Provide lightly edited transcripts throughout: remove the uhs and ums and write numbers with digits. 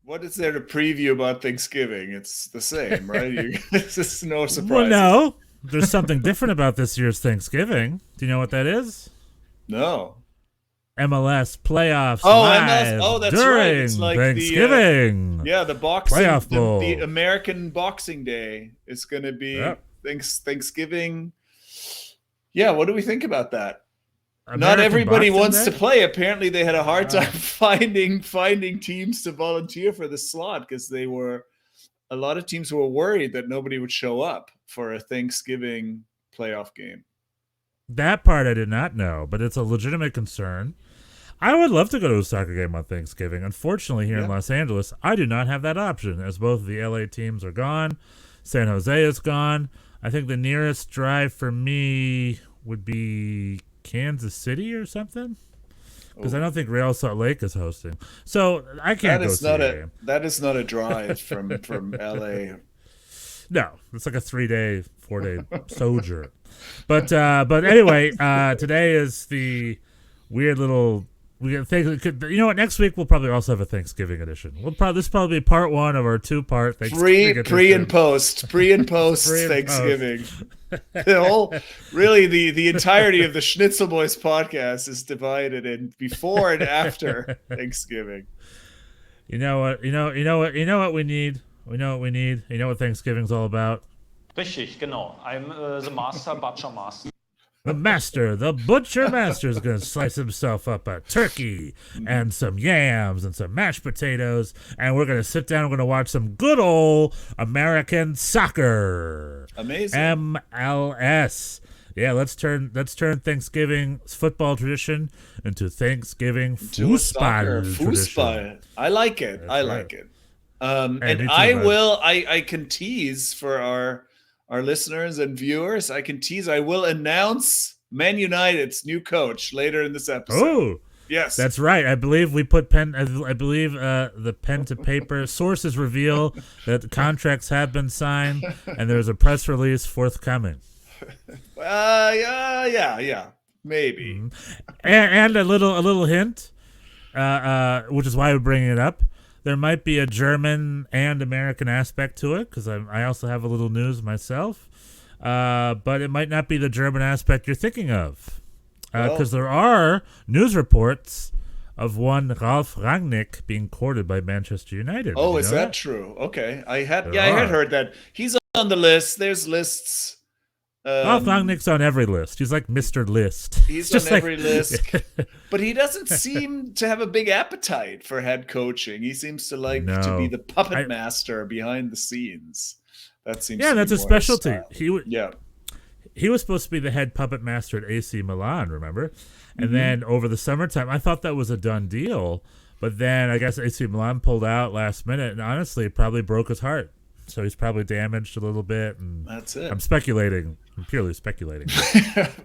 What is there to preview about Thanksgiving? It's the same, right? There's no Well, surprises. no. There's something different about this year's Thanksgiving. Do you know what that is? No. MLS playoffs Oh, MLS. live Oh, that's right. It's during like the Thanksgiving. yeah, the boxing, Playoff the Bowl. American Boxing Day is going to be Yep. Thanksgiving. Yeah, what do we think about that? Not American everybody Boxing wants to Day? play. Apparently, they had a hard time Uh, finding teams to volunteer for the slot because they were a lot of teams were worried that nobody would show up for a Thanksgiving playoff game. that part I did not know, but it's a legitimate concern. I would love to go to a soccer game on Thanksgiving. Unfortunately, here in Yeah. Los Angeles, I do not have that option, as both of the LA teams are gone. San Jose is gone. I think the nearest drive for me would be Kansas City or something, because I Oh, don't think Real Salt Lake is hosting. So I that can't go is see not a a game. that is not a drive from LA. No, it's like a 3-day, 4-day sojourn. But anyway, today is the weird little. We think, you know what? Next week we'll probably also have a Thanksgiving edition. This will probably be part one of our 2-part Thanksgiving Pre and edition. post, pre and post Pre and post. Thanksgiving. The whole, really, the entirety of the Schnitzel Boys podcast is divided in before and after Thanksgiving. You know what? You know what we need. We know what we need. You know what Thanksgiving's all about. Richtig, genau. I'm the master, butcher master. The butcher master, is going to slice himself up a turkey and some yams and some mashed potatoes, and we're going to sit down and we're going to watch some good old American soccer. Amazing. MLS. Yeah, let's turn Thanksgiving football tradition into Thanksgiving To a soccer foosball tradition. foosball. I like it. That's I right. like it. Hey, And me too, I bud. will. I can tease for our listeners and viewers. I can tease. I will announce Man United's new coach later in this episode. Oh, Yes. that's right. I believe we put pen. I believe the pen to paper sources reveal that the contracts have been signed, and there's a press release forthcoming. Yeah. Maybe. And a little hint, which is why we're bringing it up. There might be a German and American aspect to it, because I also have a little news myself. But it might not be the German aspect you're thinking of, because there are news reports of one Ralf Rangnick being courted by Manchester United. Oh, Did you is know that true? Okay. I had There heard that. He's on the list. There's lists. Ralf Rangnick's on every list. He's like Mr. List. He's Just on like- every list. But he doesn't seem to have a big appetite for head coaching. He seems to like to No. be the puppet I- master behind the scenes. That seems Yeah, to be that's a more his specialty. style. Yeah. He was supposed to be the head puppet master at AC Milan, remember? And Mm-hmm. then over the summertime, I thought that was a done deal. But then I guess AC Milan pulled out last minute, and honestly, it probably broke his heart. So he's probably damaged a little bit. And That's it. I'm speculating. I'm purely speculating.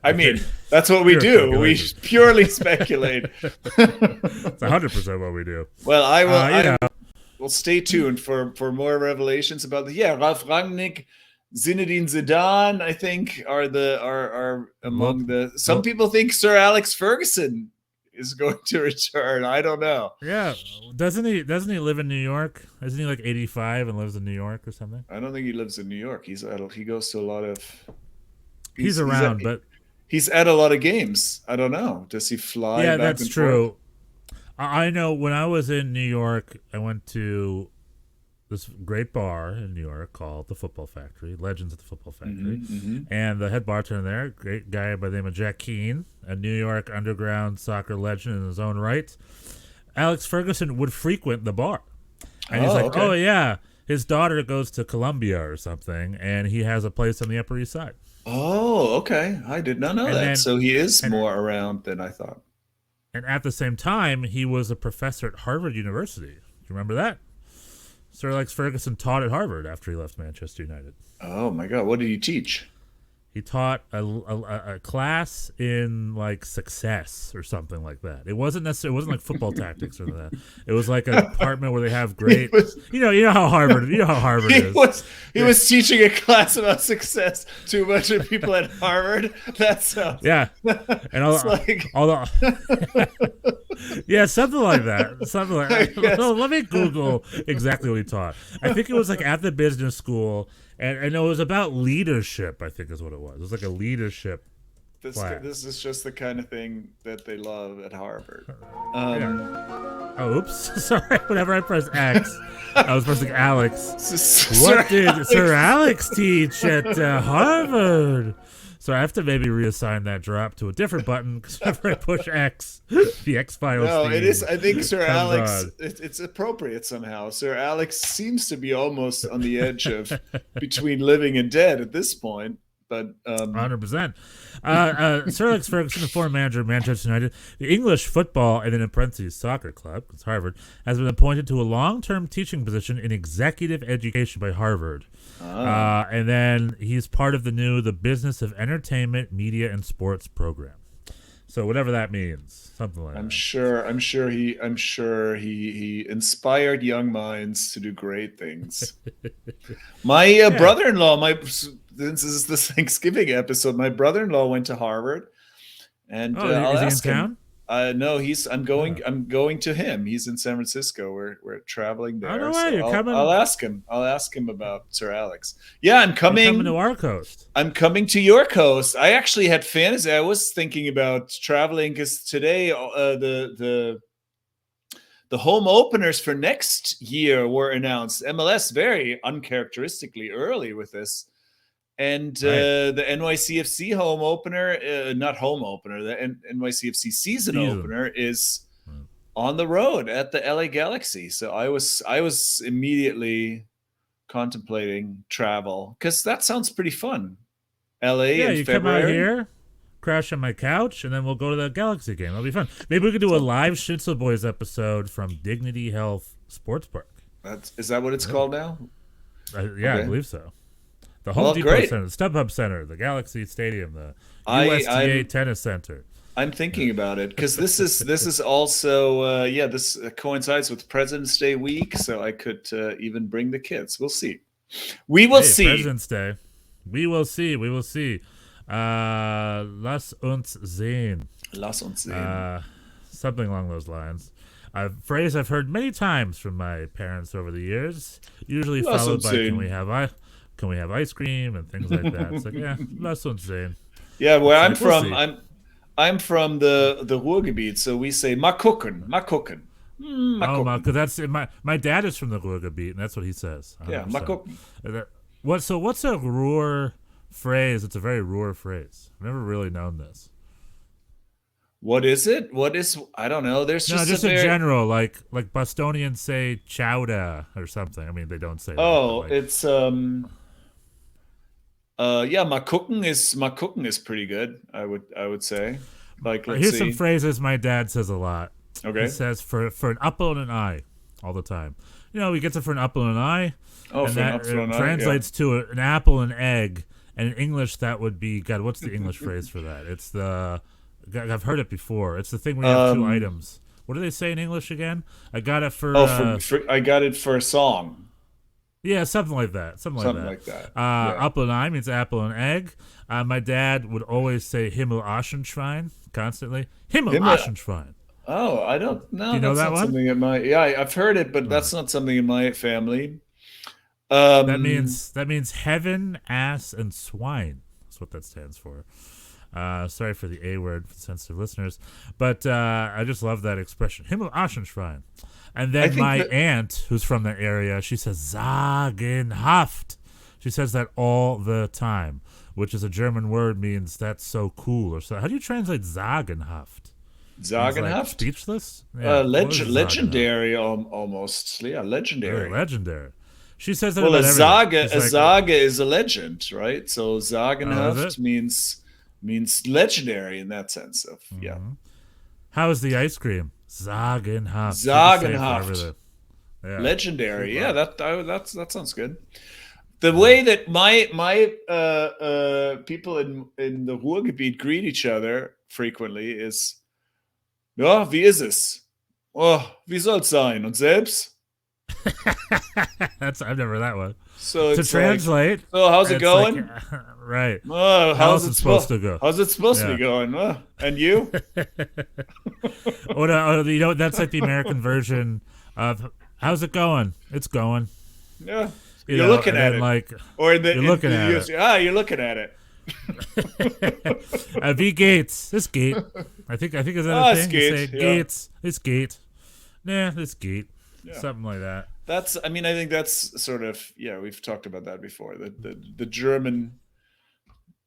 I mean, that's what we Pure do. We speculation. purely speculate. It's 100% what we do. Well, I will. You know. Well, stay tuned for more revelations about the Ralf Rangnick, Zinedine Zidane. I think are among the. Some people think Sir Alex Ferguson is going to return. I don't know. Yeah, doesn't he live in New York? Isn't he like 85 and lives in New York or something? I don't think he lives in New York. He goes to a lot of. He's around, but he's at a lot of games. I don't know. Does he fly? yeah, back that's and true. forth? I know when I was in New York, I went to this great bar in New York called the Football Factory, Legends at the Football Factory. Mm-hmm. And the head bartender there, great guy by the name of Jack Keane, a New York underground soccer legend in his own right. Alex Ferguson would frequent the bar. And he's like, okay. oh, yeah, his daughter goes to Columbia or something, and he has a place on the Upper East Side. Oh, okay. I did not know And that. then- So he is more around than I thought. And at the same time, he was a professor at Harvard University. Do you remember that? Sir Alex Ferguson taught at Harvard after he left Manchester United. Oh my God! What did he teach? He taught a class in like success or something like that. It wasn't necessarily, it wasn't like football tactics or that. It was like a department where they have great, you know how Harvard is. He was teaching a class about success to a bunch of people at Harvard. That sounds and all the yeah, something like that. Something like that. So let me Google exactly what he taught. I think it was like at the business school. And it was about leadership, I think is what it was. It was like a leadership class. This is just the kind of thing that they love at Harvard. Oh, oops. Sorry. Whenever I press X, I was pressing Alex. What did Sir Alex teach at Harvard? So I have to maybe reassign that drop to a different button because whenever I push X, the X files. No, it is. I think Sir Alex. It's appropriate somehow. Sir Alex seems to be almost on the edge of between living and dead at this point. But 100%. Sir Alex Ferguson, the former manager of Manchester United, the English football and then in parentheses soccer club, it's Harvard, has been appointed to a long-term teaching position in executive education by Harvard. And then he's part of the Business of Entertainment, Media, and Sports program. So whatever that means, something like that. I'm sure he inspired young minds to do great things. My brother-in-law, this is the Thanksgiving episode. My brother-in-law went to Harvard, and I'll ask him. No, I'm going to him. He's in San Francisco. We're traveling there. No way, you're coming. I'll ask him. I'll ask him about Sir Alex. Yeah, I'm coming. You're coming to our coast. I'm coming to your coast. I actually had fantasy. I was thinking about traveling because today the home openers for next year were announced. MLS very uncharacteristically early with this. And the NYCFC home opener, not home opener, the NYCFC season opener is on the road at the LA Galaxy. So I was immediately contemplating travel because that sounds pretty fun. LA in February. Come out here, crash on my couch, and then we'll go to the Galaxy game. It'll be fun. Maybe we could do a live Schnitzel Boys episode from Dignity Health Sports Park. Is that what it's called now? Okay. I believe so. The Home Depot Center, the StubHub Center, the Galaxy Stadium, the USTA Tennis Center. I'm thinking about it because this is also this coincides with President's Day week, so I could even bring the kids. We'll see. We will see. President's Day. We will see. We will see. Lass uns sehen. Lass uns sehen. Something along those lines. A phrase I've heard many times from my parents over the years, usually followed by can we have ice cream and things like that. It's like, lass uns sehen. Yeah, where I'm from, I'm from the Ruhrgebiet, so we say "ma gucken." Because that's my dad is from the Ruhrgebiet, and that's what he says. 100%. Yeah, ma gucken. What's a Ruhr phrase? It's a very Ruhr phrase. I've never really known this. What is it? I don't know. There's just in general, like Bostonians say "chowda" or something. I mean, they don't say. It's ma gucken is pretty good. I would say. Like, here's some phrases my dad says a lot. Okay. He says for an apple and an eye all the time. You know, he gets it for an apple and an eye. Oh, and that translates to an apple and egg. And in English, that would be God. What's the English phrase for that? It's I've heard it before. It's the thing where you have two items. What do they say in English again? I got it for. I got it for a song. Yeah, something like that. Apple and eye means apple and egg. My dad would always say Himmel Aschenschwein constantly. Himmel Aschenschwein. Oh, I don't know. You know that one? Something in I've heard it, but that's not something in my family. That means heaven, ass, and swine. That's what that stands for. Sorry for the A word for sensitive listeners, but I just love that expression. Himmel Aschenschwein. And then my aunt, who's from that area, she says sagenhaft. She says that all the time, which is a German word, means that's so cool. Or so. How do you translate sagenhaft? Sagenhaft? Like speechless? Yeah, legendary almost. Yeah, legendary. Very legendary. She says that. Well, a saga is a legend, right? So sagenhaft means legendary in that sense of How is the ice cream? Sagenhaft. Yeah, legendary. Yeah, that sounds good. The way that my people in the Ruhrgebiet greet each other frequently is, ja, wie ist es? Oh, wie soll's sein? Und selbst? I've never heard that one. So To it's translate, like, oh, how's it it's going? like, right. Oh, How's it supposed to go? How's it supposed to Yeah. be going? Oh, and you? Or that's like the American version of how's it going? It's going. Yeah, You you're know, looking and at then, it. like, Or in the, you're looking at US, it. you're looking at it. V Gates. This gate. I think is that Ah, a it's thing? You gate, say yeah. Gates. This gate. Nah, this gate. Yeah. Something like that. That's. I mean, I think that's sort of. Yeah, we've talked about that before. The German,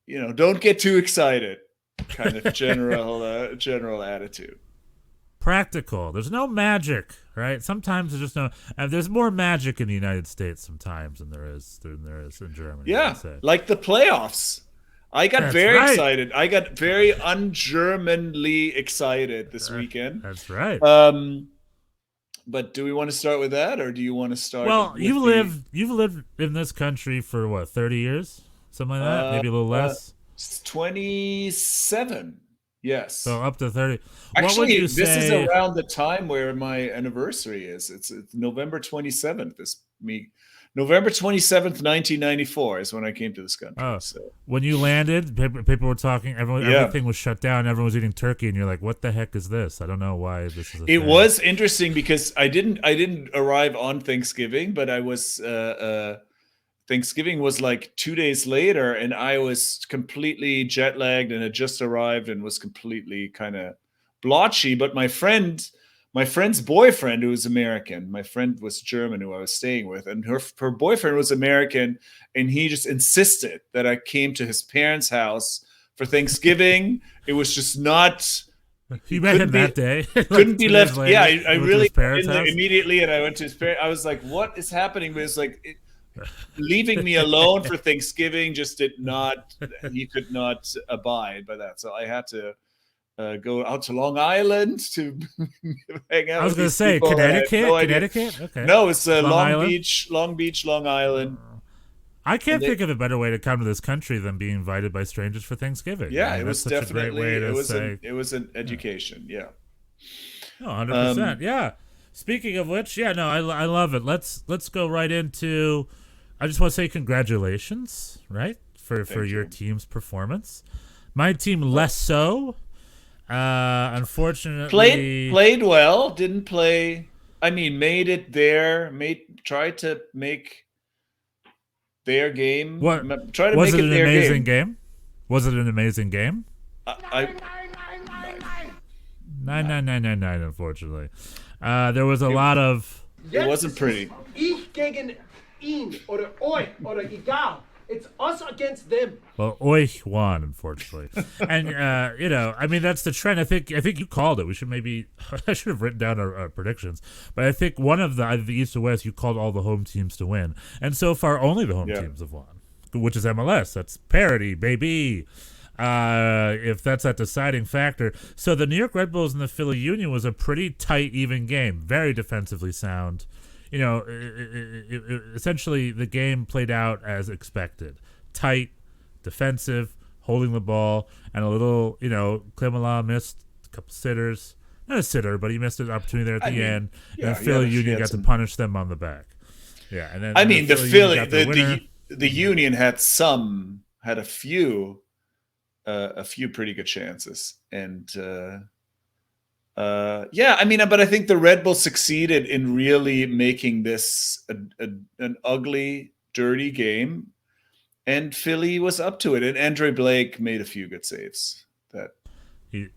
don't get too excited, kind of general attitude. Practical. There's no magic, right? Sometimes there's just no. There's more magic in the United States sometimes than there is in Germany. Yeah, I'd say. like the playoffs. I got That's very right. excited. I got very un-Germanly excited this weekend. That's right. But do we want to start with that, or do you want to start? Well, with you've lived in this country for what, 30 years, something like that, maybe a little less. 27. Yes. So up to 30. What would Actually, you this is say? around the time where my anniversary is. It's November 27th. November 27th, 1994 is when I came to this country. Oh. So When you landed, people were talking. Everything was shut down. Everyone was eating turkey, and you're like, "What the heck is this? I don't know why this is." it was interesting because I didn't arrive on Thanksgiving, but I was Thanksgiving was like 2 days later, and I was completely jet lagged and had just arrived and was completely kind of blotchy. But my friend's boyfriend, who was American, my friend was German, who I was staying with, and her boyfriend was American, and he just insisted that I came to his parents' house for Thanksgiving. It was just not. You met him that day. Couldn't be 2 left. days later, Yeah, I you went to really his parents' in there house? immediately, and I went to his parents. I was like, "What is happening?" But it's like leaving me alone for Thanksgiving just did not. He could not abide by that, so I had to go out to Long Island to hang out. I was with going to these say people, and I had Connecticut. no idea. Connecticut. Okay. No, it's Long Island? Beach, Long Island. I can't And think of a better way to come to this country than being invited by strangers for Thanksgiving. Yeah, I mean, it was that's such a great definitely way to say. it was an education. Yeah. Oh, 100%. Yeah. Speaking of which, yeah, no, I love it. Let's go right into. I just want to say congratulations, right, for your team's performance. My team less so. Unfortunately, Played well. Didn't play. I mean, made it there. Tried to make their game. What Try to was make it? it An their amazing game. game? Was it an amazing game? I 9. Unfortunately, there was a lot of. It wasn't pretty. Ich gegen ihn oder euch oder egal. It's us against them. Well, Oich won, unfortunately, and I mean that's the trend. I think you called it. We should maybe I should have written down our predictions, but I think one of either the East or West, you called all the home teams to win, and so far only the home teams have won, which is MLS. That's parity, baby. If that's that deciding factor. So the New York Red Bulls and the Philly Union was a pretty tight, even game, very defensively sound. Essentially the game played out as expected. Tight, defensive, holding the ball, and a little, Klimala missed a couple sitters. Not a sitter, but he missed an opportunity there at the end. And Philly Union got to punish them on the back. Yeah, and then the Philly, got the winner. the Union had a few pretty good chances, and but I think the Red Bulls succeeded in really making this an ugly, dirty game, and Philly was up to it. And Andre Blake made a few good saves.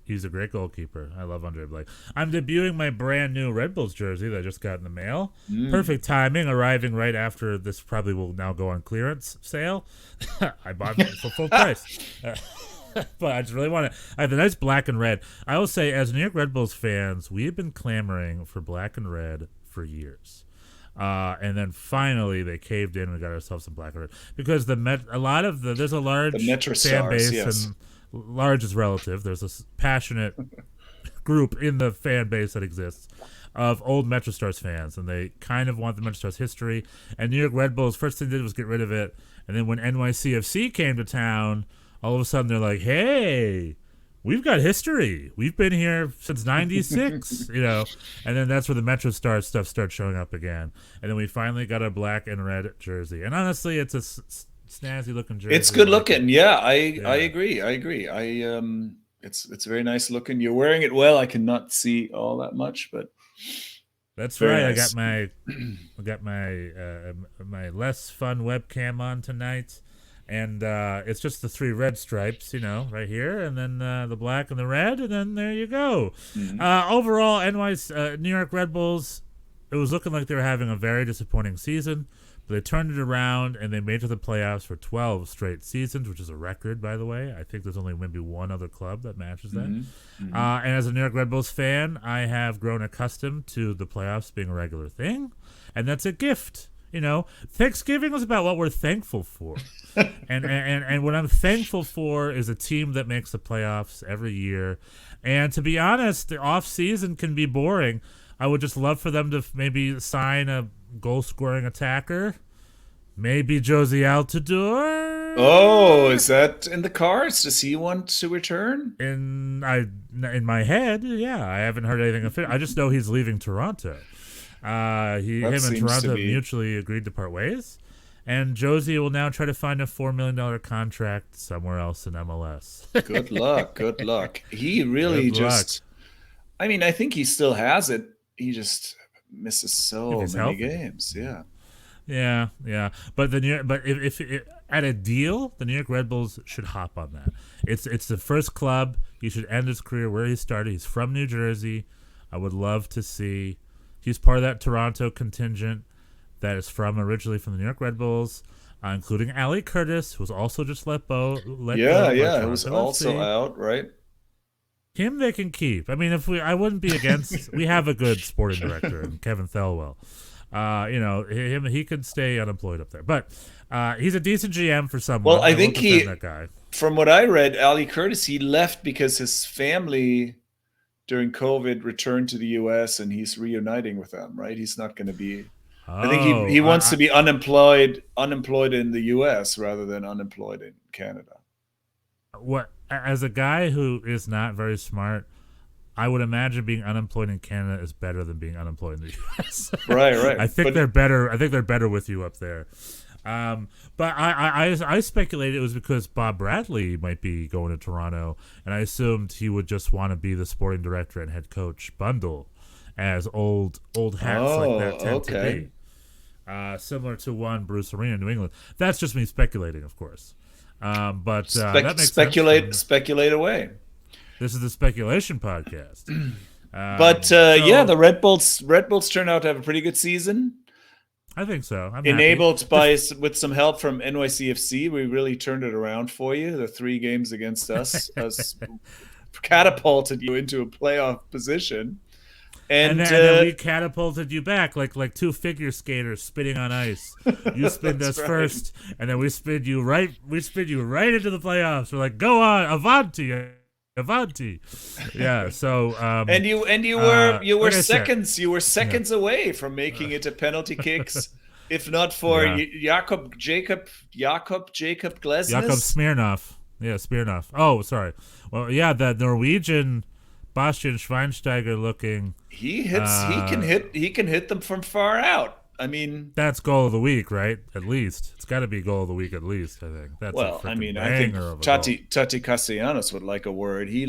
He's a great goalkeeper. I love Andre Blake. I'm debuting my brand new Red Bulls jersey that I just got in the mail. Perfect timing, arriving right after this probably will now go on clearance sale. I bought it for full price. But I just really want it. I have a nice black and red. I will say, as New York Red Bulls fans, we have been clamoring for black and red for years. And then finally they caved in and we got ourselves some black and red. Because there's a large Metro fan Stars, base, yes. and large is relative. There's a passionate group in the fan base that exists of old MetroStars fans, and they kind of want the MetroStars history. And New York Red Bulls, first thing they did was get rid of it. And then when NYCFC came to town, all of a sudden they're like, hey, we've got history. We've been here since 96, you know. And then that's where the MetroStars stuff starts showing up again. And then we finally got a black and red jersey. And honestly, it's a snazzy looking jersey. It's good looking. Yeah, I agree. It's very nice looking. You're wearing it well. I cannot see all that much, but that's right. Nice. I got my less fun webcam on tonight, and it's just the 3 red stripes, you know, right here, and then the black and the red, and then there you go. Overall, New York Red Bulls, it was looking like they were having a very disappointing season. But they turned it around, and they made it to the playoffs for 12 straight seasons, which is a record, by the way. I think there's only maybe one other club that matches that. And as a New York Red Bulls fan, I have grown accustomed to the playoffs being a regular thing, and that's a gift. You know, Thanksgiving was about what we're thankful for. and what I'm thankful for is a team that makes the playoffs every year. And to be honest, the off-season can be boring. I would just love for them to maybe sign a goal-scoring attacker. Maybe Josie Altidore. Oh, is that in the cards? Does he want to return? In my head, yeah. I haven't heard anything official. I just know he's leaving Toronto. Him and Toronto have mutually agreed to part ways. And Josie will now try to find a $4 million contract somewhere else in MLS. Good luck. Good luck. He really I mean, I think he still has it. He just misses so many games. Yeah. Yeah. But if at a deal, the New York Red Bulls should hop on that. It's the first club. He should end his career where he started. He's from New Jersey. I would love to see. He's part of that Toronto contingent that is originally from the New York Red Bulls, including Ali Curtis, who was also just let go. Yeah, it was also out, right? Him they can keep. I mean, I wouldn't be against. We have a good sporting director in Kevin Thelwell. You know, he could stay unemployed up there, but he's a decent GM for someone. Well, I think that guy. From what I read, Ali Curtis, he left because his family during COVID returned to the U.S. and he's reuniting with them. Right? He's not going to be. I think he wants to be unemployed in the U.S. rather than unemployed in Canada. What? As a guy who is not very smart, I would imagine being unemployed in Canada is better than being unemployed in the U.S. Right. I think they're better. I think they're better with you up there. But I speculated it was because Bob Bradley might be going to Toronto, and I assumed he would just want to be the sporting director and head coach bundle, as old hats like that tend to be. Similar to one Bruce Arena in New England. That's just me speculating, of course. But that makes sense. Speculate away. This is the speculation podcast. The Red Bulls turned out to have a pretty good season. I think so. Enabled with some help from NYCFC, we really turned it around for you. The 3 games against us catapulted you into a playoff position. And then we catapulted you back like 2 figure skaters spinning on ice. You spinned us first, and then we spin you right into the playoffs. We're like, go on, Avanti. Yeah. So and you were seconds away from making it to penalty kicks, if not for Jakob Glesnes. Jakob Smirnoff. Yeah, Smirnoff. Oh, sorry. Well, yeah, the Norwegian Bastian Schweinsteiger looking. He can hit them from far out. I mean, that's goal of the week, right? At least it's got to be goal of the week. At least I think that's. Well, I think Tati Castellanos would like a word. He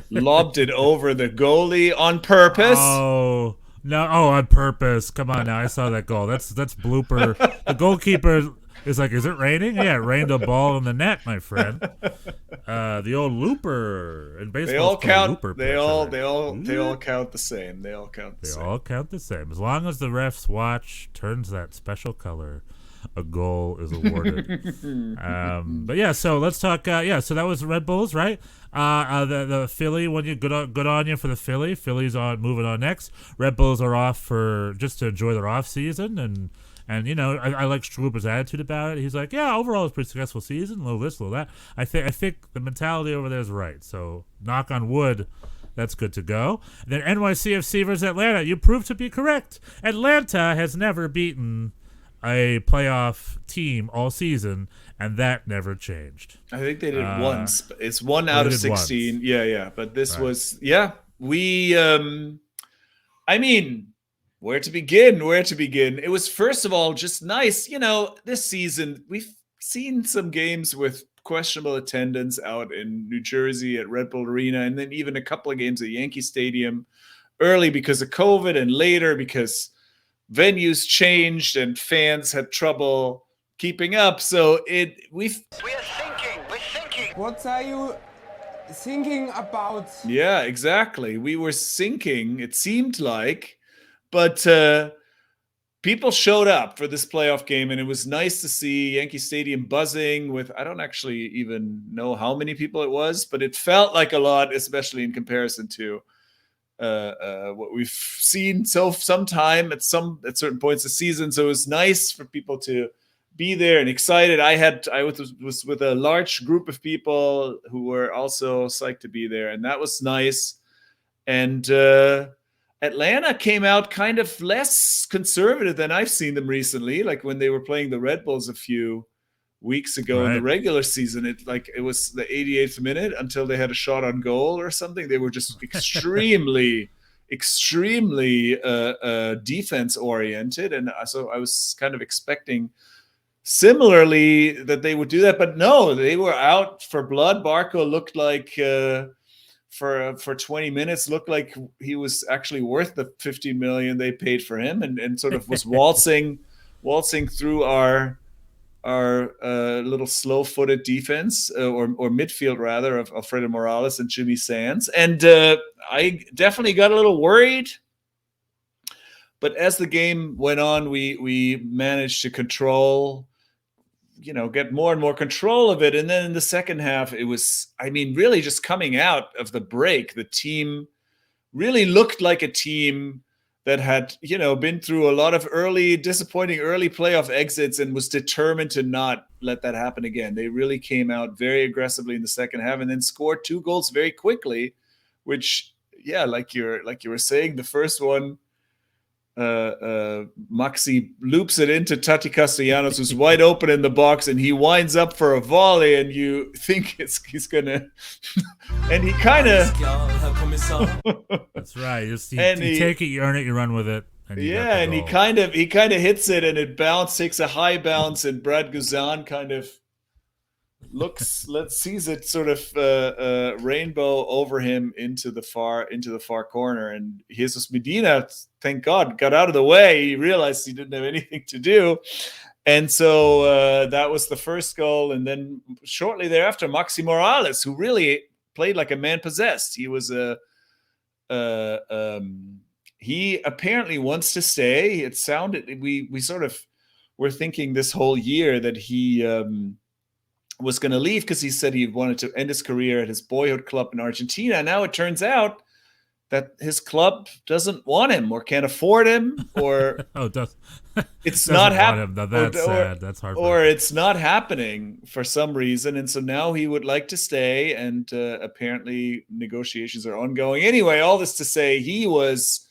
lobbed it over the goalie on purpose. Oh no! Oh, on purpose! Come on now! I saw that goal. That's blooper. The goalkeeper is like, "Is it raining?" Yeah, it rained a ball in the net, my friend. The old looper in baseball. They all count. They all count the same. They all count the same. As long as the ref's watch turns that special color, a goal is awarded. But yeah, so let's talk. So that was Red Bulls, right? The Philly. When you good on you for the Philly. Philly's moving on next. Red Bulls are off for just to enjoy their off season and you know, I like Struber's attitude about it. He's like, yeah, overall it's a pretty successful season. A little this, a little that. I think the mentality over there is right. So knock on wood That's good to go. And then NYCFC versus Atlanta. You proved to be correct. Atlanta has never beaten a playoff team all season, and that never changed. I think they did once. But it's 1 out of 16. Once. Yeah. But this was, we, I mean, where to begin? It was, first of all, just nice. This season, we've seen some games with questionable attendance out in New Jersey at Red Bull Arena, and then even a couple of games at Yankee Stadium early because of COVID, and later because venues changed and fans had trouble keeping up. So we're thinking. What are you thinking about? Yeah, exactly. We were sinking, it seemed like, but people showed up for this playoff game, and it was nice to see Yankee Stadium buzzing with, I don't actually even know how many people it was, but it felt like a lot, especially in comparison to what we've seen sometime at certain points of the season. So it was nice for people to be there and excited. I was with a large group of people who were also psyched to be there, and that was nice. And Atlanta came out kind of less conservative than I've seen them recently. Like when they were playing the Red Bulls a few weeks ago in the regular season, it was the 88th minute until they had a shot on goal or something. They were just extremely defense oriented, and so I was kind of expecting similarly that they would do that, but no, they were out for blood. Barco looked like for 20 minutes looked like he was actually worth the $50 million they paid for him, and sort of was waltzing through our little slow-footed defense or midfield rather of Alfredo Morales and Jimmy Sands. And I definitely got a little worried, but as the game went on, we managed to control, get more and more control of it. And then in the second half, it was, really just coming out of the break, the team really looked like a team that had, been through a lot of disappointing early playoff exits and was determined to not let that happen again. They really came out very aggressively in the second half and then scored 2 goals very quickly, which, like you were saying, the first one, Maxi loops it into Tati Castellanos, who's wide open in the box, and he winds up for a volley, and you think he's gonna and he kind of that's right, you take it, you earn it, you run with it, and he kind of hits it, and it takes a high bounce, and Brad Guzan kind of sees it sort of rainbow over him into the far corner, and Jesus Medina, thank God, got out of the way. He realized he didn't have anything to do, and so that was the first goal. And then shortly thereafter, Maxi Morales, who really played like a man possessed. He was he apparently wants to stay. It sounded we sort of were thinking this whole year that he was going to leave because he said he wanted to end his career at his boyhood club in Argentina. Now it turns out that his club doesn't want him or can't afford him, or it's not happening. That's sad. That's hard. Or it's not happening for some reason, and so now he would like to stay. And apparently negotiations are ongoing. Anyway, all this to say, he was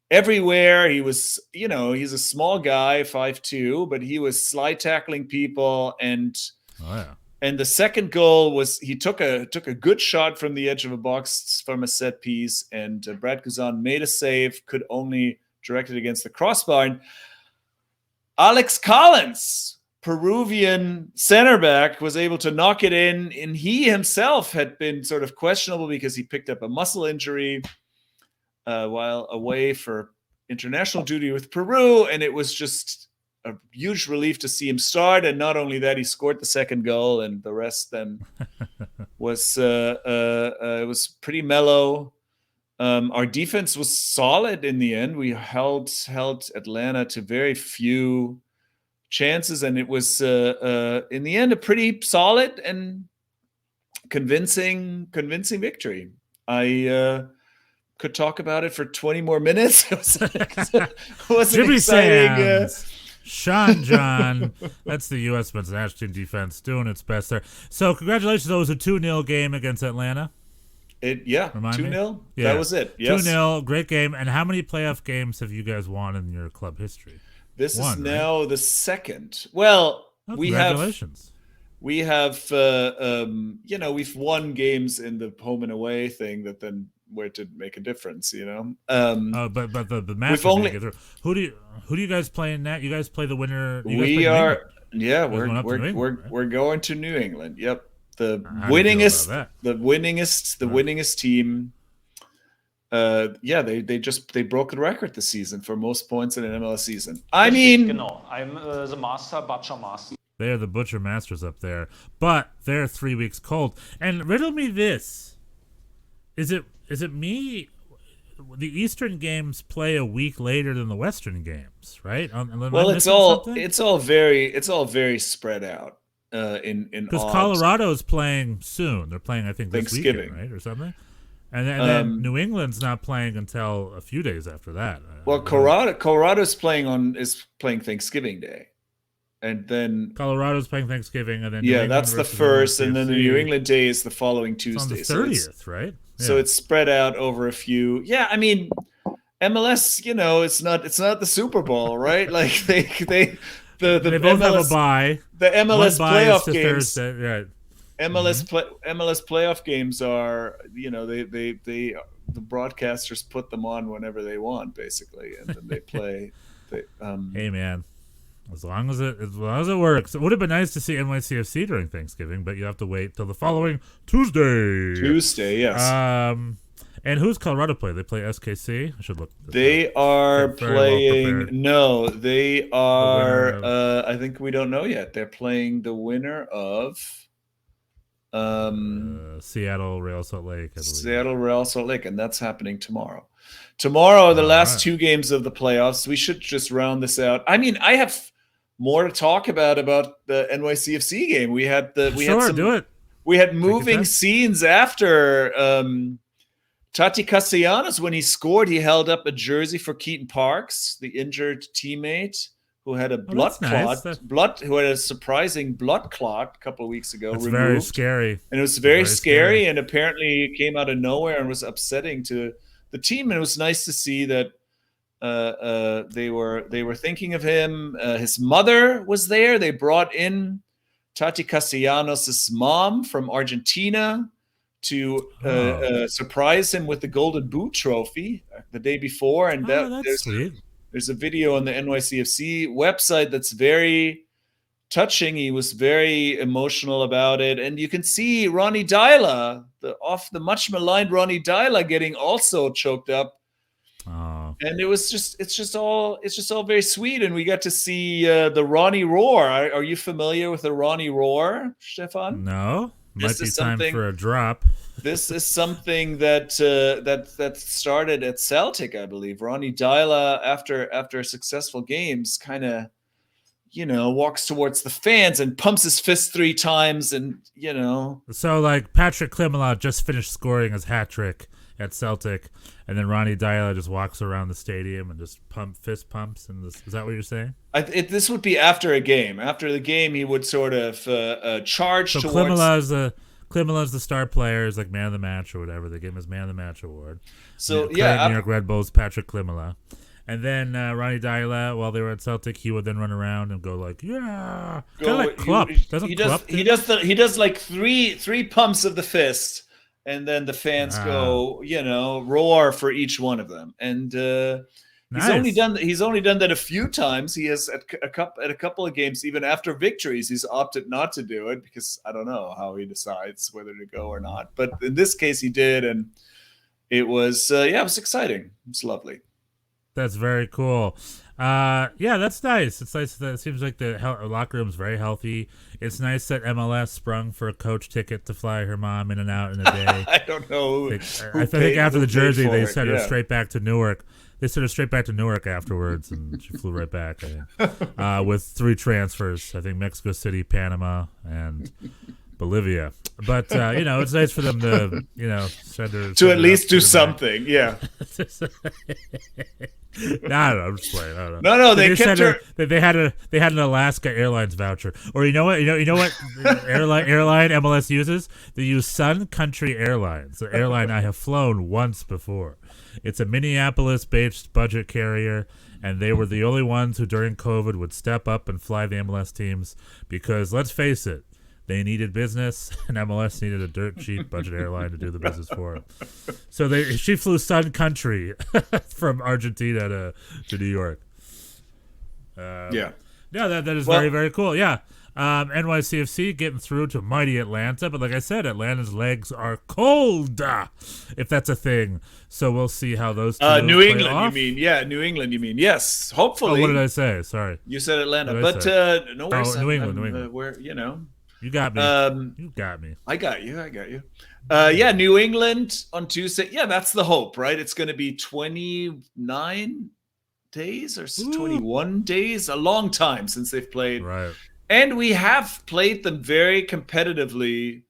everywhere. He was, he's a small guy, 5'2", but he was slide tackling people and. Oh yeah. And the second goal was he took a good shot from the edge of a box from a set piece, and Brad Guzan made a save, could only direct it against the crossbar. And Alex Collins, Peruvian center back, was able to knock it in, and he himself had been sort of questionable because he picked up a muscle injury while away for international duty with Peru, and it was just a huge relief to see him start. And not only that, he scored the second goal, and the rest then was it was pretty mellow. Our defense was solid in the end. We held Atlanta to very few chances, and it was in the end a pretty solid and convincing victory. I could talk about it for 20 more minutes. It was Jimmy exciting. Sean John, that's the U.S. men's national team defense doing its best there. So congratulations, it was a 2-0 game against Atlanta. Remind me? 2-0. Yeah. That was it. Yes. 2-0, great game. And how many playoff games have you guys won in your club history? This One, is now the second. Well, Oh, we have congratulations. we've won games in the home and away thing that then were to make a difference, But the match. only- Who do you guys play in that? You guys play the winner. You guys we play are New England. we're going up to New England, right? we're going to New England. Yep. The How do you feel winningest about winningest team. They broke the record this season for most points in an MLS season. I mean, Genau. I'm the master, Butcher Master. They're the butcher masters up there, but they're 3 weeks cold. And riddle me this: is it me? The Eastern games play a week later than the Western games, right? well, it's all very spread out. Because Colorado's playing soon. They're playing, I think, this Thanksgiving, weekend, right, or something. And then New England's not playing until a few days after that. Well, Colorado's playing Thanksgiving Day, and then Colorado's playing Thanksgiving, and then New England that's the versus first, and then the New NYCFC. England Day is the following It's on Tuesday. the 30th, right? So it's spread out over a few. Yeah, I mean, MLS, it's not the Super Bowl, right? Like they they both have a bye. The MLS One bye is playoff to games. Thursday, right? MLS playoff games are, the broadcasters put them on whenever they want, basically, and then they play. Hey man, as long as it works. It would have been nice to see NYCFC during Thanksgiving, but you have to wait till the following Tuesday. Tuesday, yes. And who's Colorado play? They play SKC. I should look. They are They're very well playing. prepared. No, they are. winner I think we don't know yet. They're playing the winner of. Seattle, Real Salt Lake. I believe. Seattle, Real Salt Lake, and that's happening tomorrow. Tomorrow are the last right. 2 games of the playoffs. We should just round this out. I mean, I have more to talk about the NYCFC game. We had Do it. We had moving time. scenes after Tati Castellanos, when he scored, he held up a jersey for Keaton Parks, the injured teammate who had a blood that's clot, nice. who had a surprising blood clot a couple of weeks ago. It's removed. very scary. And it was very scary, and apparently it came out of nowhere and was upsetting to the team. And it was nice to see that they were thinking of him. His mother was there. They brought in Tati Castellanos' mom from Argentina to surprise him with the Golden Boot trophy the day before. And that's sweet. There's a video on the NYCFC website that's very touching. He was very emotional about it. And you can see Ronnie Dyla, the much maligned Ronnie Dyla, getting also choked up. Oh. And it's just all very sweet. And we got to see the Ronnie Roar. Are you familiar with the Ronnie Roar, Stefan? No. This Might be is time something- for a drop. This is something that started at Celtic, I believe. Ronnie Dyla, after successful games, kind of, walks towards the fans and pumps his fist 3 times, and So like Patrick Klimala just finished scoring his hat trick at Celtic, and then Ronnie Dyla just walks around the stadium and just fist pumps. And is that what you're saying? This would be after a game. After the game, he would sort of charge So towards. Klimala's the star player, is like man of the match or whatever. They give him his man of the match award. So New York Red Bulls Patrick Klimala. And then Ronnie Dyla, while they were at Celtic, he would then run around and go like, "Yeah," kind of like Klopp. He does like three pumps of the fist, and then the fans go, roar for each one of them. And he's only done that a few times. He has at a couple of games, even after victories, he's opted not to do it because I don't know how he decides whether to go or not. But in this case, he did, and it was it was exciting. It was lovely. That's very cool. That's nice. It's nice that it seems like the locker room's very healthy. It's nice that MLS sprung for a coach ticket to fly her mom in and out in a day. I don't know. I think after the jersey, they sent her straight back to Newark. They sent her straight back to Newark afterwards, and she flew right back. I think, with 3 transfers. I think Mexico City, Panama, and Bolivia. But it's nice for them to to at least do something. Yeah. No, I don't know. I'm just playing. I don't know. No, they kept her. They had an Alaska Airlines voucher, or you know what airline MLS uses? They use Sun Country Airlines, the airline I have flown once before. It's a Minneapolis-based budget carrier, and they were the only ones who during COVID would step up and fly the MLS teams because let's face it, they needed business, and MLS needed a dirt cheap budget airline to do the business for it. So she flew Sun Country from Argentina to New York. Yeah. Yeah, that is very, very cool. Yeah. NYCFC getting through to mighty Atlanta. But like I said, Atlanta's legs are cold, if that's a thing. So we'll see how those two New play England, off. you mean? Yeah, New England, you mean? Yes, hopefully. Oh, what did I say? Sorry. You said Atlanta. What did I But no worries. New England. Where, You got me. You got me. I got you. Yeah, New England on Tuesday. Yeah, that's the hope, right? It's going to be 29 days or 21 days. A long time since they've played. Right. And we have played them very competitively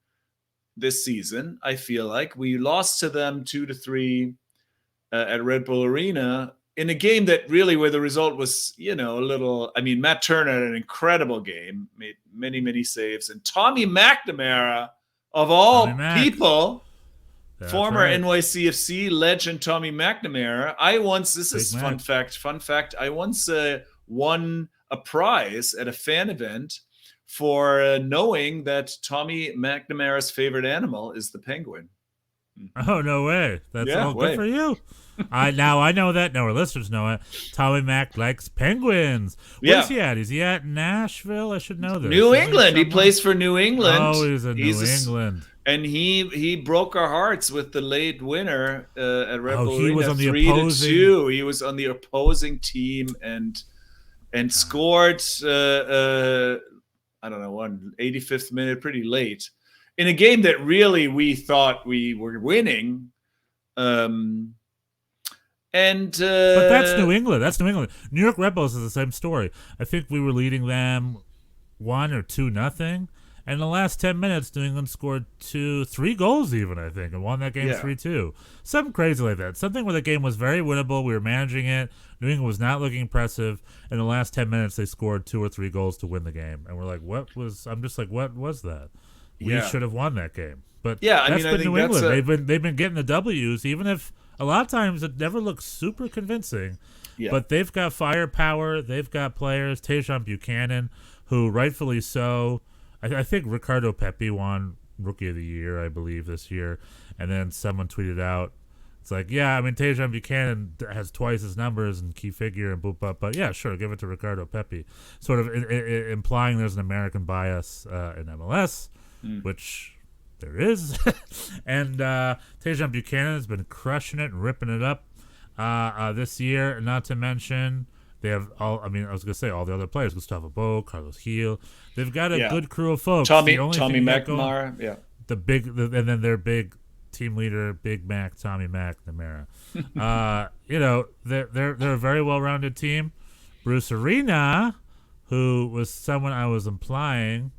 this season, I feel like. We lost to them 2-3 at Red Bull Arena in a game that really where the result was, a little. I mean, Matt Turner had an incredible game, made many, many saves. And Tommy McNamara, of all people, former NYCFC legend Tommy McNamara. This is fun fact. I once won a prize at a fan event for knowing that Tommy McNamara's favorite animal is the penguin. Oh, no way. That's all good for you. I know that. No, our listeners know it. Tommy Mac likes penguins. Where's he at? Is he at Nashville? I should know this. New England. He plays for New England. Oh, he's in New England. And he broke our hearts with the late winner at Red Bull he Arena, was on the 3-2. He was on the opposing team and scored, I don't know, 85th minute, pretty late, in a game that really we thought we were winning. But that's New England. New York Red Bulls is the same story. I think we were leading them 1 or 2-0. And in the last 10 minutes, New England scored 3 goals even, I think, and won that game 3-2. Something crazy like that. Something where the game was very winnable. We were managing it. New England was not looking impressive. In the last 10 minutes, they scored 2 or 3 goals to win the game. And we're like, I'm just like, what was that? We should have won that game. But that's been New England. They've been getting the W's, even if a lot of times it never looks super convincing. Yeah. But they've got firepower. They've got players. Tejan Buchanan, who rightfully so, I think Ricardo Pepi won Rookie of the Year, I believe, this year. And then someone tweeted out, it's like, Tejan Buchanan has twice his numbers and key figure and boop up. But yeah, sure, give it to Ricardo Pepi. Sort of implying there's an American bias in MLS, which there is. And Tejan Buchanan has been crushing it and ripping it up this year. Not to mention, they have all the other players, Gustavo Bo, Carlos Gil. They've got a good crew of folks. Tommy McNamara, and then their big team leader, Big Mac, Tommy McNamara. They're a very well-rounded team. Bruce Arena, who was someone I was implying,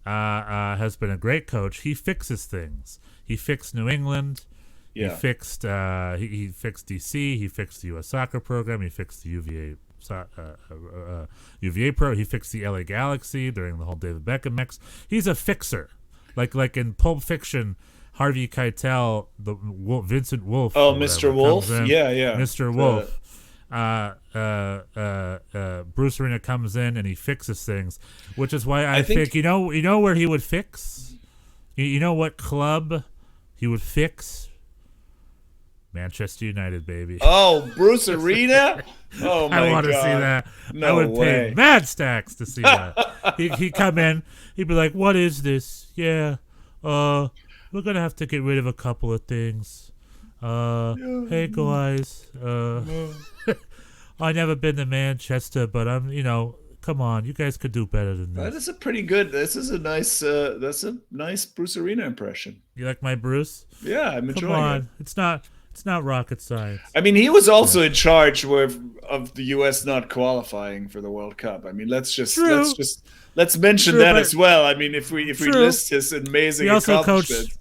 has been a great coach. He fixes things. He fixed New England. Yeah. He fixed DC. He fixed the U.S. soccer program. He fixed the UVA pro. He fixed the LA Galaxy during the whole David Beckham mix. He's a fixer, like in Pulp Fiction, Harvey Keitel, Vincent Wolf. Oh, Mr. Wolf. Yeah. Mr. Wolf. Bruce Arena comes in and he fixes things, which is why I think you know where he would fix. You know what club he would fix? Manchester United, baby. Oh, Bruce Arena? Oh, my God. I want to see that. No I would way. pay mad stacks to see that. He'd come in. He'd be like, what is this? Yeah. We're going to have to get rid of a couple of things. Hey, guys. I've never been to Manchester, but come on. You guys could do better than this. That is a pretty good. This is a nice. That's a nice Bruce Arena impression. You like my Bruce? Yeah, I'm enjoying Come on. it. It's not It's not rocket science. I mean, he was also in charge of the U.S. not qualifying for the World Cup. I mean, let's mention True, that but- as well. I mean, if we True. list his amazing He also accomplishments.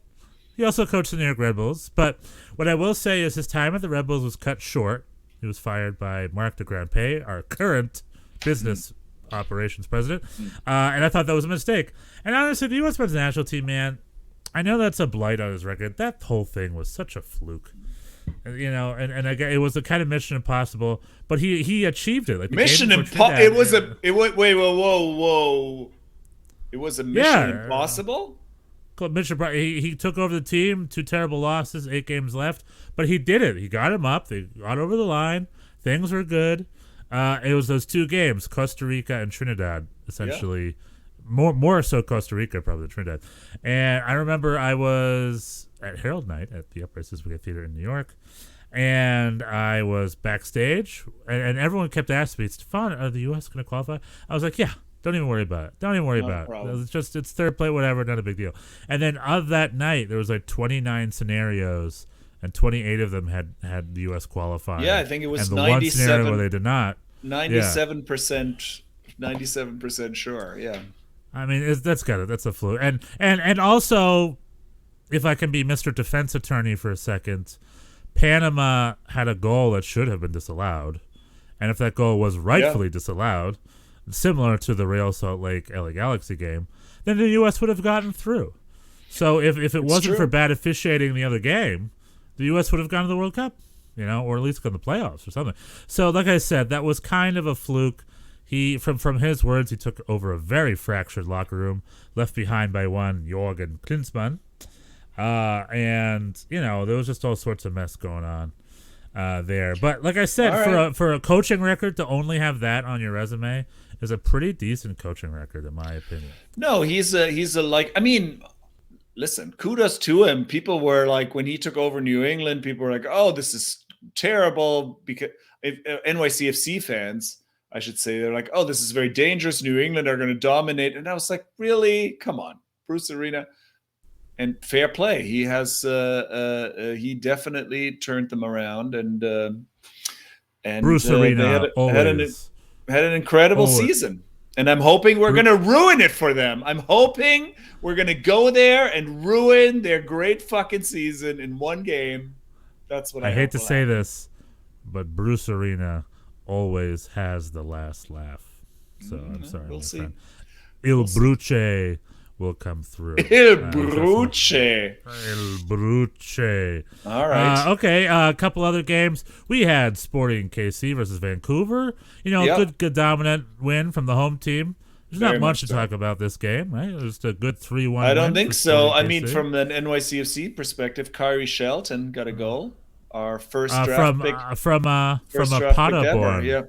He also coached the New York Red Bulls. But what I will say is his time at the Red Bulls was cut short. He was fired by Marc de Grandpay, our current business operations president. And I thought that was a mistake. And honestly, the U.S. men's national team, man, I know that's a blight on his record. That whole thing was such a fluke. You know, and again, it was the kind of Mission Impossible, but he achieved it. Like the Mission game before Impossible. Trinidad- Whoa. It was a Mission Impossible? He took over the team, 2 terrible losses, 8 games left, but he did it. He got him up. They got over the line. Things were good. It was those 2 games, Costa Rica and Trinidad, essentially. Yeah. More so Costa Rica probably than Trinidad. And I remember I was at Herald Night at the Upright Citizens Theater in New York, and I was backstage, and everyone kept asking me, Stefan, are the U.S. going to qualify? I was like, yeah. Don't even worry about it. Don't even worry about it. It's third place, whatever, not a big deal. And then of that night, there was like 29 scenarios, and 28 of them had the U.S. qualify. Yeah, I think it was and the 97, one scenario where they did not. 97% sure. Yeah. I mean, that's a fluke. And also, if I can be Mr. Defense Attorney for a second, Panama had a goal that should have been disallowed, and if that goal was rightfully disallowed, similar to the Real Salt Lake LA Galaxy game, then the U.S. would have gotten through. So if it wasn't for bad officiating in the other game, the U.S. would have gone to the World Cup, or at least gone to the playoffs or something. So like I said, that was kind of a fluke. He, from his words, he took over a very fractured locker room, left behind by one Jürgen Klinsmann. And, there was just all sorts of mess going on there. But like I said, for a coaching record to only have that on your resume is a pretty decent coaching record, in my opinion. No, he's listen, kudos to him. People were like, when he took over New England, people were like, oh, this is terrible, because NYCFC fans, I should say, they're like, oh, this is very dangerous. New England are going to dominate. And I was like, really? Come on, Bruce Arena. And fair play. He has he definitely turned them around, and Bruce Arena had an incredible season. And I'm hoping we're going to ruin it for them. I'm hoping we're going to go there and ruin their great fucking season in one game. That's what I hate to say this, but Bruce Arena always has the last laugh. So I'm sorry. We'll see. Il Bruce will come through. Il Bruce. Il Bruce. All right. Okay, a couple other games. We had Sporting KC versus Vancouver. Good dominant win from the home team. There's not much to talk about this game, right? It was a good 3-1 I don't think so. I KC. mean, from an NYCFC perspective, Kyrie Shelton got a goal. Our first draft pick. From a Paderborn. Yeah.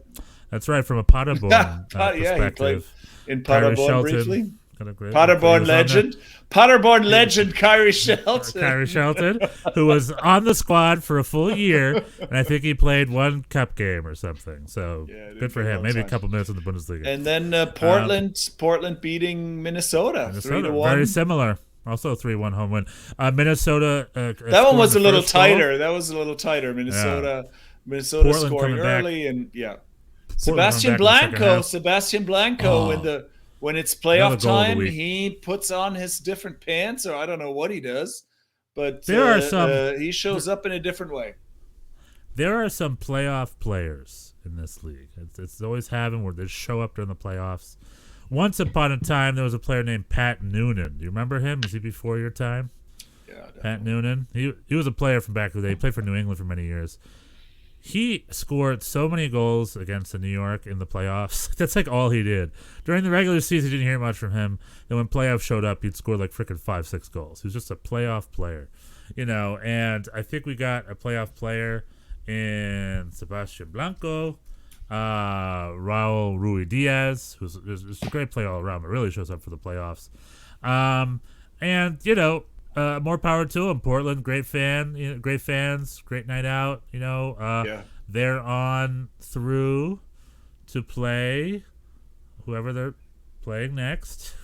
That's right, from a Paderborn perspective. Yeah, he played in Paderborn briefly. Paderborn legend Kyrie Shelton. Kyrie Shelton, who was on the squad for a full year, and I think he played 1 cup game or something. So good for him. Maybe a couple minutes in the Bundesliga. And then Portland beating Minnesota 3-1. Very similar. Also a 3-1 home win. Minnesota. That one was a little tighter. Minnesota scoring early, and Sebastian Blanco when it's playoff time, he puts on his different pants, or I don't know what he does, but he shows up in a different way. There are some playoff players in this league. It's always happened where they show up during the playoffs. Once upon a time, there was a player named Pat Noonan. Do you remember him? Is he before your time? Yeah, Pat Noonan. He was a player from back in the day. He played for New England for many years. He scored so many goals against the New York in the playoffs. That's like all he did. During the regular season, you didn't hear much from him. Then when playoffs showed up, he'd score like freaking 5-6 goals. He was just a playoff player, And I think we got a playoff player in Sebastian Blanco, Raul Rui Diaz, who's a great player all around, but really shows up for the playoffs. More power to him. Portland, great fans, great night out. They're on through to play whoever they're playing next?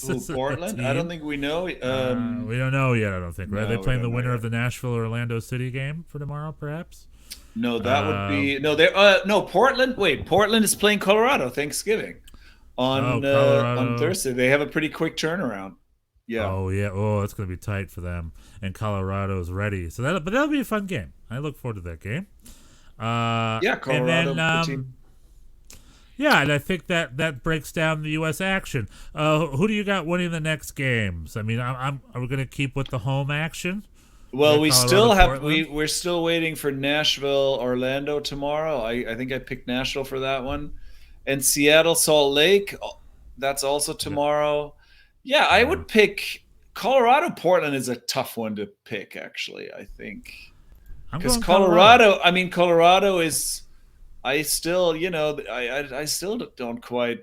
Ooh, Portland? I don't think we know. We don't know yet, I don't think, right? No, They we playing the don't know winner yet. of the Nashville-Orlando City game for tomorrow, perhaps? No, that would be no Portland. Wait, Portland is playing Colorado Thanksgiving on Colorado. Thursday. They have a pretty quick turnaround. Yeah. Oh yeah. Oh, it's gonna be tight for them. And Colorado's ready, so that'll be a fun game. I look forward to that game. Yeah, Colorado. And then, good team. yeah, and I think that breaks down the U.S. action. Who do you got winning the next games? I mean, are we gonna keep with the home action? Well, we Colorado, still have Portland? we're still waiting for Nashville, Orlando tomorrow. I think I picked Nashville for that one, and Seattle, Salt Lake. That's also tomorrow. Yeah, I would pick Colorado. Portland is a tough one to pick, actually. I think because going Colorado. I mean, Colorado is. I still, I still don't quite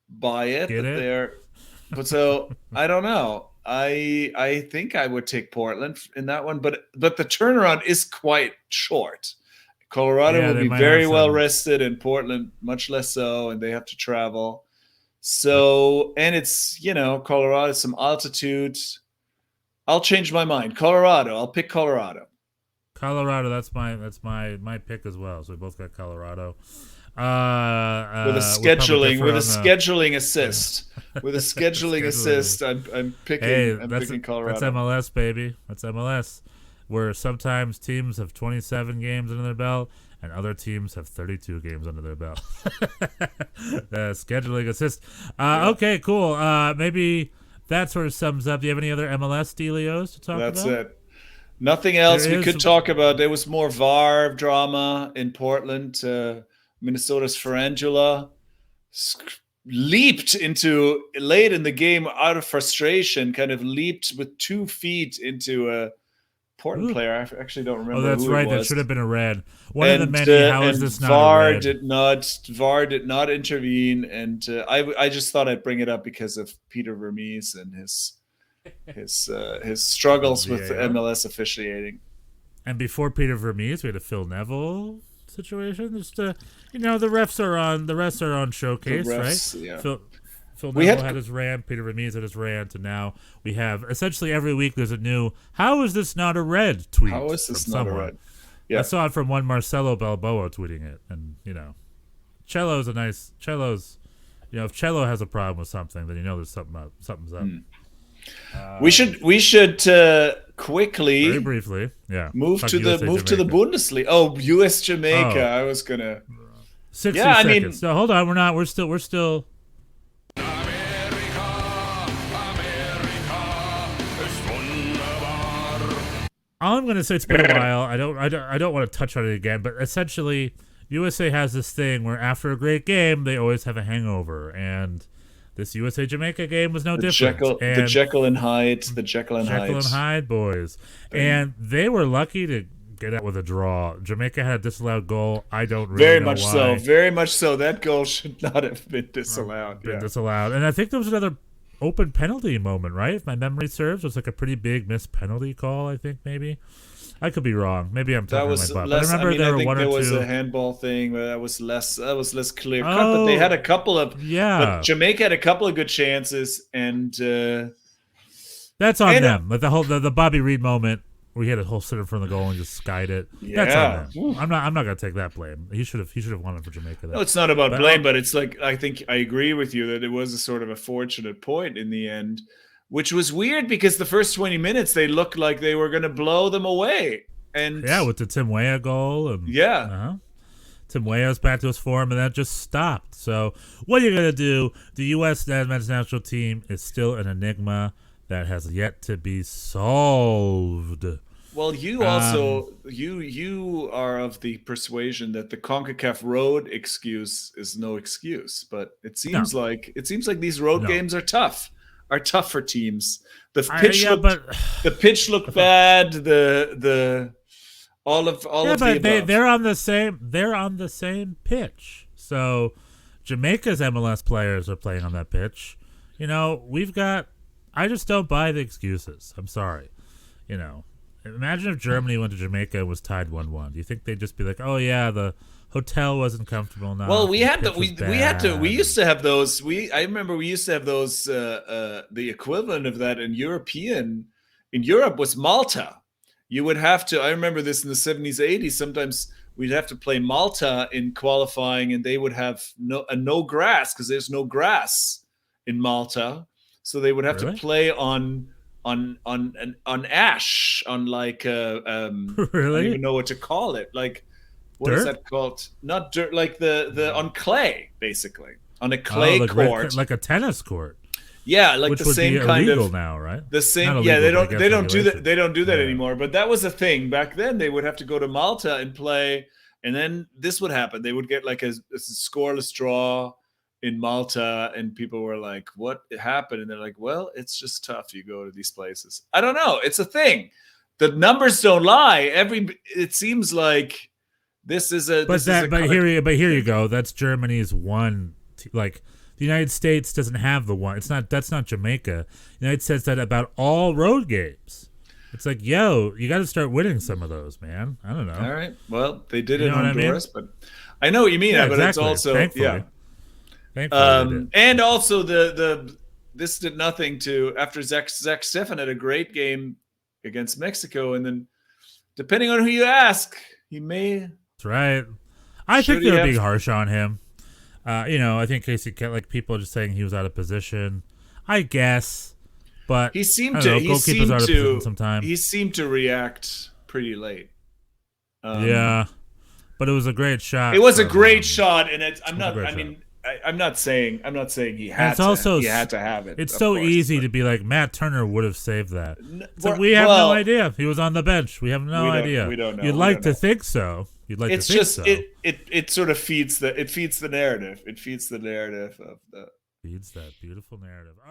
buy it. Get that it? they're, but so I don't know. I think I would take Portland in that one, but the turnaround is quite short. Colorado Yeah, will they be might very have well some- rested, and Portland much less so, and they have to travel. So, and it's Colorado, some altitude. I'll change my mind. Colorado. I'll pick Colorado. Colorado. That's my pick as well. So we both got Colorado. With a we'll probably scheduling differ with a on the- scheduling assist. With a scheduling Scheduling. assist, I'm picking. Hey, I'm that's picking Colorado. That's MLS, baby. That's MLS. Where sometimes teams have 27 games under their belt, and other teams have 32 games under their belt. Scheduling assist. Okay, cool. Maybe that sort of sums up. Do you have any other MLS dealios to talk That's about? it. Nothing else There we could is- talk about. There was more VAR drama in Portland. Minnesota's Ferangela leaped into late in the game out of frustration, kind of leaped with 2 feet into a Portland Ooh. player. I actually don't remember. Oh, that's who right. It That was. should have been a red. One of the many. How is and this not VAR a red? VAR did not intervene, and I just thought I'd bring it up because of Peter Vermees and his struggles with VAR? MLS officiating. And before Peter Vermees, we had a Phil Neville situation. Just the refs are on showcase, The refs, right? yeah. Phil We Neville had- had his rant, Peter Vermees had his rant, and now we have essentially every week there's a new "How is this not a red?" tweet. How is this from not a someone. red? Yeah. I saw it from one Marcelo Balboa tweeting it, and Cello's a nice Cello's. If Cello has a problem with something, then there's something's up. We should quickly Very briefly, yeah. move Talk to the USA, Jamaica. Bundesliga. Oh, US Jamaica. Oh. I was gonna. 60 Yeah, I mean- seconds. So hold on, we're still. All I'm gonna say, it's been a while. I don't want to touch on it again, but essentially, USA has this thing where after a great game, they always have a hangover, and this USA Jamaica game was no The different. the Jekyll and Hyde, the Jekyll and Jekyll and Hyde. Hyde boys, and they were lucky to get out with a draw. Jamaica had a disallowed goal. I don't really Very know much why. so. Very much so. That goal should not have been disallowed. Been Yeah. disallowed. And I think there was another open penalty moment, right? If my memory serves, it was like a pretty big missed penalty call, I think, maybe. I could be wrong. Maybe I'm That talking was my butt. less. But I remember there I were think one there or was two. a handball thing, but that was less clear cut. But they had a couple of. Yeah. But Jamaica had a couple of good chances, and That's on and- them. Like the Bobby Reed moment where he had a whole sit in front of the goal and just skied it. That's Yeah. on them. I'm not gonna take that blame. He should have won it for Jamaica. There. no, it's not about But- blame, but it's like I think I agree with you that it was a sort of a fortunate point in the end, which was weird because the first 20 minutes they looked like they were going to blow them away, and Yeah, with the Tim Weah goal and yeah. Tim Weah's back to his form, and that just stopped. So what are you gonna do? The U.S. men's national team is still an enigma that has yet to be solved. Well, you also you are of the persuasion that the CONCACAF road excuse is no excuse, but it seems like these road No. games are tough for teams. The pitch looked bad. The all of the above. they're on the same pitch. So Jamaica's MLS players are playing on that pitch. I just don't buy the excuses. I'm sorry. Imagine if Germany went to Jamaica and was tied 1-1. Do you think they'd just be like, oh yeah, the Hotel wasn't comfortable enough. Well, we the had to. pitch was We had to. We bad. used to have those. I remember we used to have those. The equivalent of that in Europe was Malta. You would have to. I remember this in the 70s, 80s. Sometimes we'd have to play Malta in qualifying, and they would have no grass because there's no grass in Malta. So they would have to Really? play on ash, on like I don't Really? even know what to call it. Like, what is Dirt? that called? Not dirt, like the on clay, basically, on a clay like court. like a tennis court, Yeah, like which the would same be kind illegal of now, right? the same. Not Yeah, illegal, they but I don't guess do that. regulation. They don't do that Yeah. anymore. But that was a thing back then. They would have to go to Malta and play, and then this would happen. They would get like a scoreless draw in Malta, and people were like, "What happened?" And they're like, "Well, it's just tough. You go to these places. I don't know. It's a thing. The numbers don't lie. It seems like this is a. But here you go. That's Germany's one. Like the United States doesn't have the one. That's not Jamaica. The United States said about all road games. It's like, yo, you got to start winning some of those, man. I don't know. All right. Well, they did You in know what I mean? Honduras, but I know what you mean. Yeah, but exactly. it's also Thankfully. Thankfully they did. and also this did nothing to after Zach Steffen had a great game against Mexico, and then depending on who you ask, he may. That's right. I Should think he they're have- being harsh on him. I think Casey, like people are just saying he was out of position. I guess, but He seemed I to. don't know, He goalkeepers seemed are out of position to. sometimes. He seemed to react pretty late. Yeah, but it was a great shot. It was a from, great shot, and it's. I'm was not. a great I mean, I'm not saying. I'm not saying he And had it's to. also he had to have it. It's of so course, easy but- to be like Matt Turner would have saved that. It's like, Well- we have well- no idea. He was on the bench. We have no We don't- idea. we don't know. You'd We like don't to know. think so. You'd like It's to think just so. it sort of feeds the narrative. It feeds the narrative of the. Feeds that beautiful narrative. All right.